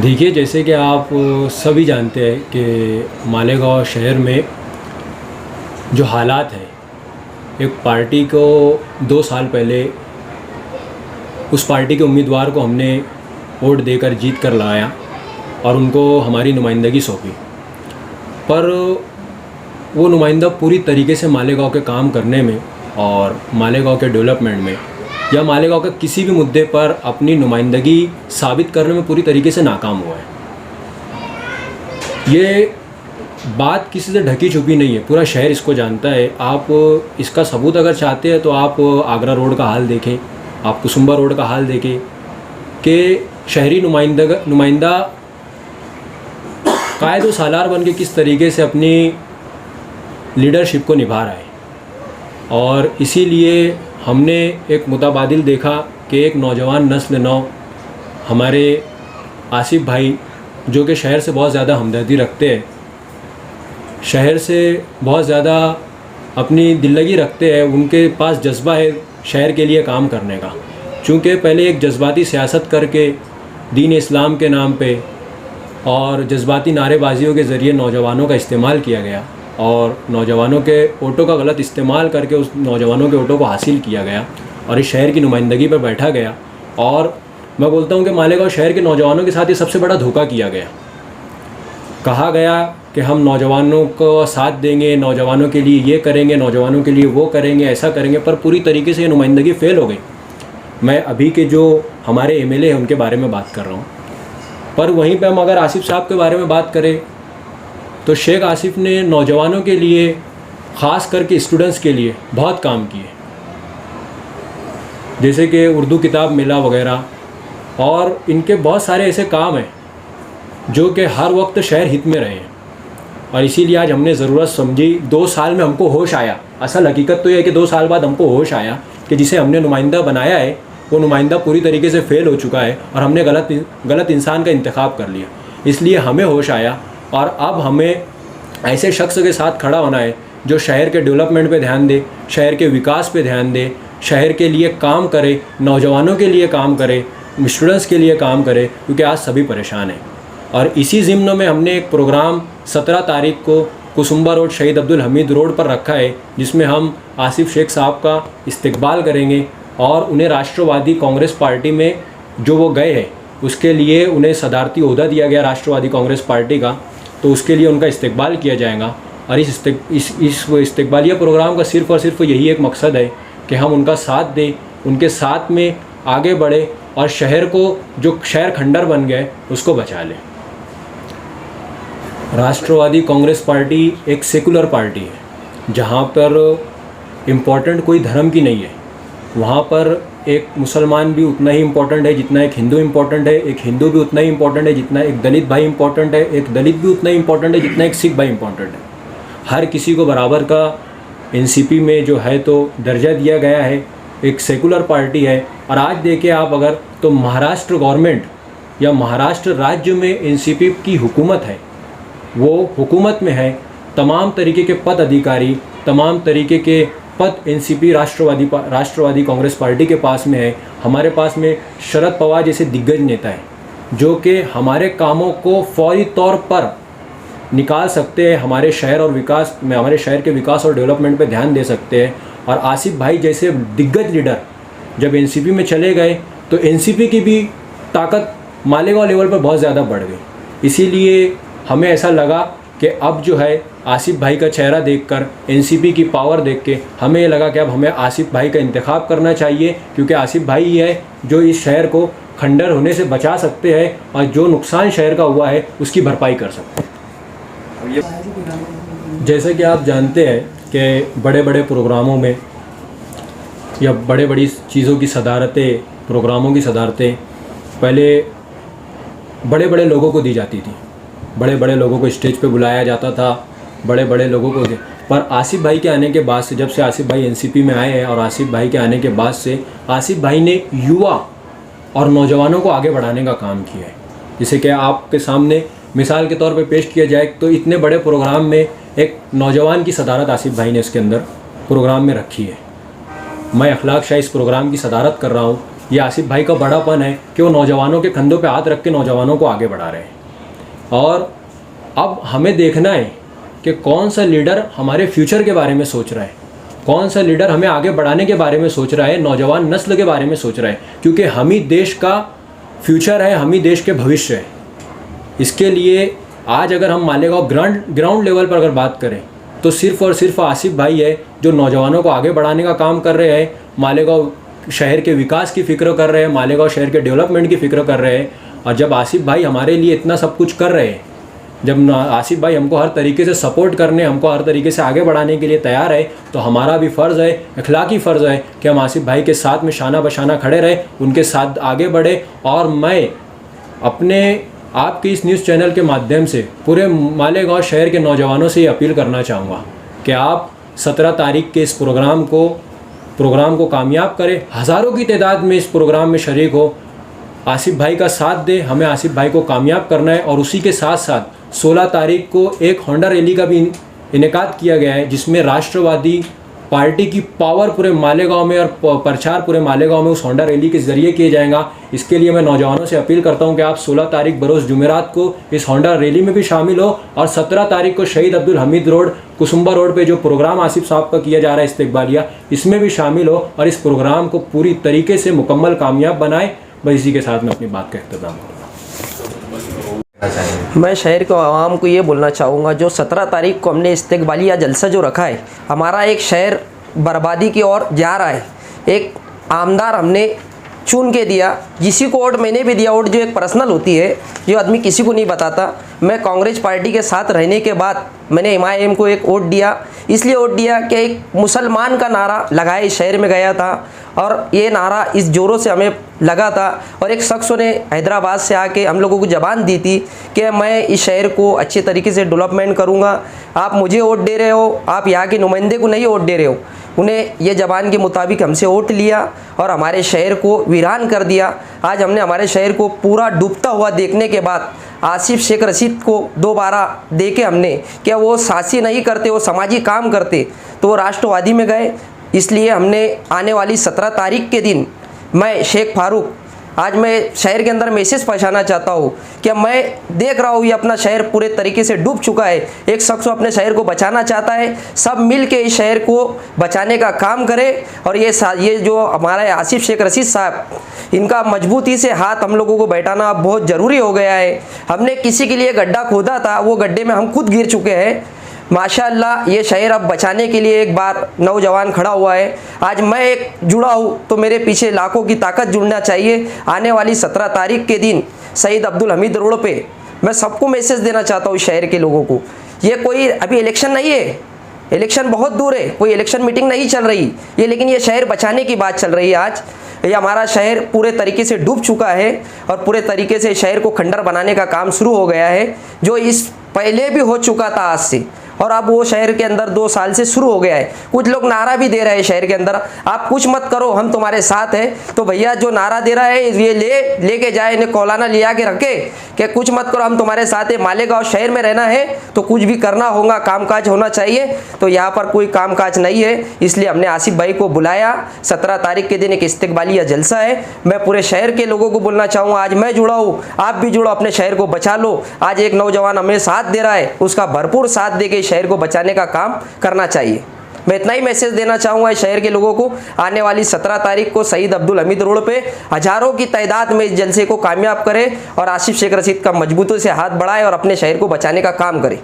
देखिए, जैसे कि आप सभी जानते हैं कि मालेगांव शहर में जो हालात हैं, एक पार्टी को 2 साल पहले उस पार्टी के उम्मीदवार को हमने वोट देकर जीत कर लाया और उनको हमारी नुमाइंदगी सौंपी। पर वो नुमाइंदा पूरी तरीके से मालेगांव के काम करने में और मालेगांव के डेवलपमेंट में या मालेगांव के किसी भी मुद्दे पर अपनी नुमाइंदगी साबित करने में पूरी तरीके से नाकाम हुआ है। ये बात किसी से ढकी छुपी नहीं है, पूरा शहर इसको जानता है। आप इसका सबूत अगर चाहते हैं तो आप आगरा रोड का हाल देखें, आप कुसुम्बा रोड का हाल देखें कि शहरी नुमाइंदा कायदो सालार बन के किस तरीके से अपनी लीडरशिप को निभा रहा है। और इसीलिए हमने एक मुताबादिल देखा कि एक नौजवान नस्ल नौ हमारे आसिफ भाई, जो कि शहर से बहुत ज़्यादा हमदर्दी रखते हैं, शहर से बहुत ज़्यादा अपनी दिल्लगी रखते हैं, उनके पास जज्बा है शहर के लिए काम करने का। चूँकि पहले एक जज्बाती सियासत करके दीन इस्लाम के नाम पे और जज्बाती नारेबाजियों के ज़रिए नौजवानों का इस्तेमाल किया गया और नौजवानों के वोटों का गलत इस्तेमाल करके उस नौजवानों के वोटों को हासिल किया गया और इस शहर की नुमाइंदगी पर बैठा गया। और मैं बोलता हूँ कि मालेगांव शहर के नौजवानों के साथ ये सबसे बड़ा धोखा किया गया। कहा गया कि हम नौजवानों को साथ देंगे, नौजवानों के लिए ये करेंगे, नौजवानों के लिए वो करेंगे, ऐसा करेंगे, पर पूरी तरीके से ये नुमाइंदगी फ़ेल हो गई। मैं अभी के जो हमारे एमएलए हैं उनके बारे में बात कर रहा हूँ। पर वहीं पे हम अगर आसिफ साहब के बारे में बात करें तो शेख आसिफ ने नौजवानों के लिए, ख़ास करके स्टूडेंट्स के लिए बहुत काम किए, जैसे कि उर्दू किताब मेला वगैरह, और इनके बहुत सारे ऐसे काम हैं जो कि हर वक्त शहर हित में रहे हैं। और इसीलिए आज हमने ज़रूरत समझी, 2 साल में हमको होश आया। असल हकीकत तो यह है कि 2 साल बाद हमको होश आया कि जिसे हमने नुमाइंदा बनाया है वो नुमाइंदा पूरी तरीके से फ़ेल हो चुका है और हमने गलत इंसान का इंतखाब कर लिया। इसलिए हमें होश आया और अब हमें ऐसे शख्स के साथ खड़ा होना है जो शहर के डेवलपमेंट पे ध्यान दे, शहर के विकास पे ध्यान दे, शहर के लिए काम करे, नौजवानों के लिए काम करे, स्टूडेंट्स के लिए काम करे, क्योंकि आज सभी परेशान हैं। और इसी ज़िम्न में हमने एक प्रोग्राम 17 तारीख को कुसुम्बा रोड शहीद अब्दुल हमीद रोड पर रखा है, जिसमें हम आसिफ शेख साहब का इस्तकबाल करेंगे और उन्हें राष्ट्रवादी कांग्रेस पार्टी में जो वो गए हैं उसके लिए उन्हें सदारती ओहदा दिया गया राष्ट्रवादी कांग्रेस पार्टी का, तो उसके लिए उनका इस्तकबाल किया जाएगा। और इस इस्तकबालिया प्रोग्राम का सिर्फ़ और सिर्फ यही एक मकसद है कि हम उनका साथ दें, उनके साथ में आगे बढ़े और शहर को, जो शहर खंडर बन गए, उसको बचा लें। राष्ट्रवादी कांग्रेस पार्टी एक सेकुलर पार्टी है जहाँ पर इम्पोर्टेंट कोई धर्म की नहीं है। वहाँ पर एक मुसलमान भी उतना ही इम्पोर्टेंट है जितना एक हिंदू इम्पोर्टेंट है, एक हिंदू भी उतना ही इम्पोर्टेंट है जितना एक दलित भाई इम्पोर्टेंट है, एक दलित भी उतना ही इम्पोर्टेंट है जितना एक सिख भाई इम्पोर्टेंट है। हर किसी को बराबर का एनसीपी में जो है तो दर्जा दिया गया है। एक सेकुलर पार्टी है। और आज देखें आप अगर, तो महाराष्ट्र गवर्नमेंट या महाराष्ट्र राज्य में एनसीपी की हुकूमत है, वो हुकूमत में है, तमाम तरीके के पद अधिकारी, तमाम तरीके के पद एनसीपी राष्ट्रवादी कांग्रेस पार्टी के पास में है। हमारे पास में शरद पवार जैसे दिग्गज नेता हैं जो कि हमारे कामों को फौरी तौर पर निकाल सकते हैं, हमारे शहर और विकास में, हमारे शहर के विकास और डेवलपमेंट पे ध्यान दे सकते हैं। और आसिफ भाई जैसे दिग्गज लीडर जब एनसीपी में चले गए तो एनसीपी की भी ताकत मालेगांव लेवल पर बहुत ज़्यादा बढ़ गई। इसीलिए हमें ऐसा लगा कि अब जो है आसिफ भाई का चेहरा देखकर, एनसीपी की पावर देख के हमें ये लगा कि अब हमें आसिफ भाई का इंतखाब करना चाहिए, क्योंकि आसिफ भाई ही है जो इस शहर को खंडर होने से बचा सकते हैं और जो नुकसान शहर का हुआ है उसकी भरपाई कर सकते हैं। जैसे कि आप जानते हैं कि बड़े बड़े प्रोग्रामों में या बड़े बड़ी चीज़ों की सदारतें, प्रोग्रामों की सदारतें पहले बड़े बड़े लोगों को दी जाती थी, बड़े बड़े लोगों को स्टेज पे बुलाया जाता था, बड़े बड़े लोगों को। पर आसिफ भाई के आने के बाद से, जब से आसिफ भाई एनसीपी में आए हैं और आसिफ भाई के आने के बाद से आसिफ भाई ने युवा और नौजवानों को आगे बढ़ाने का काम किया है। जैसे कि आपके सामने मिसाल के तौर पे पेश किया जाए तो इतने बड़े प्रोग्राम में एक नौजवान की सदारत आसिफ भाई ने इसके अंदर प्रोग्राम में रखी है। मैं अखलाक शाह इस प्रोग्राम की सदारत कर रहा हूँ ये आसिफ भाई का बड़ापन है कि वो नौजवानों के कंधों पे हाथ रख के नौजवानों को आगे बढ़ा रहे हैं। और अब हमें देखना है कि कौन सा लीडर हमारे फ्यूचर के बारे में सोच रहा है, कौन सा लीडर हमें आगे बढ़ाने के बारे में सोच रहा है, नौजवान नस्ल के बारे में सोच रहा है, क्योंकि हम ही देश का फ्यूचर है, हम ही देश के भविष्य है। इसके लिए आज अगर हम मालेगांव ग्राउंड लेवल पर अगर बात करें तो सिर्फ और सिर्फ आसिफ भाई है जो नौजवानों को आगे बढ़ाने का काम कर रहे हैं, मालेगांव शहर के विकास की फ़िक्र कर रहे हैं, मालेगांव शहर के डेवलपमेंट की फ़िक्र कर रहे हैं। और जब आसिफ भाई हमारे लिए इतना सब कुछ कर रहे हैं, जब आसिफ भाई हमको हर तरीके से सपोर्ट करने, हमको हर तरीके से आगे बढ़ाने के लिए तैयार है, तो हमारा भी फ़र्ज़ है, अखलाकी फ़र्ज़ है कि हम आसिफ भाई के साथ में शाना बशाना खड़े रहें, उनके साथ आगे बढ़े। और मैं अपने आपके इस न्यूज़ चैनल के माध्यम से पूरे मालेगांव शहर के नौजवानों से ये अपील करना चाहूँगा कि आप 17 तारीख के इस प्रोग्राम को कामयाब करें, हज़ारों की तादाद में इस प्रोग्राम में शरीक हो, आसिफ भाई का साथ दे। हमें आसिफ भाई को कामयाब करना है। और उसी के साथ साथ 16 तारीख को एक होंडा रैली का भी इनेकाद किया गया है, जिसमें राष्ट्रवादी पार्टी की पावर पूरे मालेगांव में और प्रचार पूरे मालेगांव में उस होंडा रैली के ज़रिए किया जाएगा। इसके लिए मैं नौजवानों से अपील करता हूं कि आप 16 तारीख बरोज़ जुमेरात को इस होंडा रैली में भी शामिल हो, और 17 तारीख को शहीद अब्दुल हमीद रोड, कुसुम्बा रोड पे जो प्रोग्राम आसिफ साहब का किया जा रहा है इस्तिकबालिया, इसमें भी शामिल हो और इस प्रोग्राम को पूरी तरीके से मुकम्मल कामयाब बनाए। बस इसी के साथ मैं अपनी बात का इख्तिताम करूँगा। मैं शहर के आवाम को ये बोलना चाहूँगा, जो 17 तारीख को हमने इस्तिकबालिया जलसा जो रखा है, हमारा एक शहर बर्बादी की ओर जा रहा है। एक आमदार हमने चुन के दिया, किसी को वोट मैंने भी दिया। वोट जो एक पर्सनल होती है, जो आदमी किसी को नहीं बताता। मैं कांग्रेस पार्टी के साथ रहने के बाद मैंने MIM को एक वोट दिया, इसलिए वोट दिया कि एक मुसलमान का नारा लगाए इस शहर में गया था, और ये नारा इस ज़ोरों से हमें लगा था। और एक शख्स ने हैदराबाद से आके हम लोगों को ज़बान दी थी कि मैं इस शहर को अच्छे तरीके से डेवलपमेंट करूँगा। आप मुझे वोट दे रहे हो, आप यहाँ के नुमाइंदे को नहीं वोट दे रहे हो। उन्हें ये ज़बान के मुताबिक हमसे वोट लिया और हमारे शहर को वीरान कर दिया। आज हमने हमारे शहर को पूरा डूबता हुआ देखने के बाद आसिफ शेख रशीद को दोबारा देके हमने, क्या वो सासी नहीं करते, वो समाजी काम करते, तो वो राष्ट्रवादी में गए। इसलिए हमने आने वाली 17 तारीख के दिन, मैं शेख फारूक, आज मैं शहर के अंदर मैसेज पहुंचाना चाहता हूँ कि मैं देख रहा हूँ ये अपना शहर पूरे तरीके से डूब चुका है। एक शख्स अपने शहर को बचाना चाहता है, सब मिल के इस शहर को बचाने का काम करें। और ये जो हमारा आसिफ शेख रशीद साहब, इनका मजबूती से हाथ हम लोगों को बैठाना बहुत ज़रूरी हो गया है। हमने किसी के लिए गड्ढा खोदा था, वो गड्ढे में हम खुद गिर चुके हैं। माशाअल्लाह ये शहर अब बचाने के लिए एक बार नौजवान खड़ा हुआ है। आज मैं एक जुड़ा हूँ तो मेरे पीछे लाखों की ताकत जुड़ना चाहिए। आने वाली 17 तारीख के दिन शहीद अब्दुल हमीद रोड पे मैं सबको मैसेज देना चाहता हूँ, शहर के लोगों को। ये कोई अभी इलेक्शन नहीं है, इलेक्शन बहुत दूर है, कोई इलेक्शन मीटिंग नहीं चल रही ये, लेकिन ये शहर बचाने की बात चल रही है। आज ये हमारा शहर पूरे तरीके से डूब चुका है और पूरे तरीके से शहर को खंडर बनाने का काम शुरू हो गया है, जो इस पहले भी हो चुका था आज से, और अब वो शहर के अंदर 2 साल से शुरू हो गया है। कुछ लोग नारा भी दे रहे हैं शहर के अंदर, आप कुछ मत करो हम तुम्हारे साथ हैं। तो भैया जो नारा दे रहा है ये लेके जाए, इन्हें कौलाना लिया के रखे कि कुछ मत करो हम तुम्हारे साथ है। मालेगांव शहर में रहना है तो कुछ भी करना होगा, कामकाज होना चाहिए। तो यहाँ पर कोई कामकाज नहीं है, इसलिए हमने आसिफ भाई को बुलाया। 17 तारीख के दिन एक इस्तिकबालिया जलसा है। मैं पूरे शहर के लोगों को बोलना चाहूँगा, आज मैं जुड़ा हूँ, आप भी जुड़ो, अपने शहर को बचा लो। आज एक नौजवान हमें साथ दे रहा है, उसका भरपूर साथ दे के शहर को बचाने का काम करना चाहिए। मैं इतना ही मैसेज देना चाहूँगा इस शहर के लोगों को। आने वाली 17 तारीख को शहीद अब्दुल हमीद रोड पे हज़ारों की तादाद में इस जलसे को कामयाब करें और आसिफ शेख रशीद का मजबूती से हाथ बढ़ाएं और अपने शहर को बचाने का काम करें।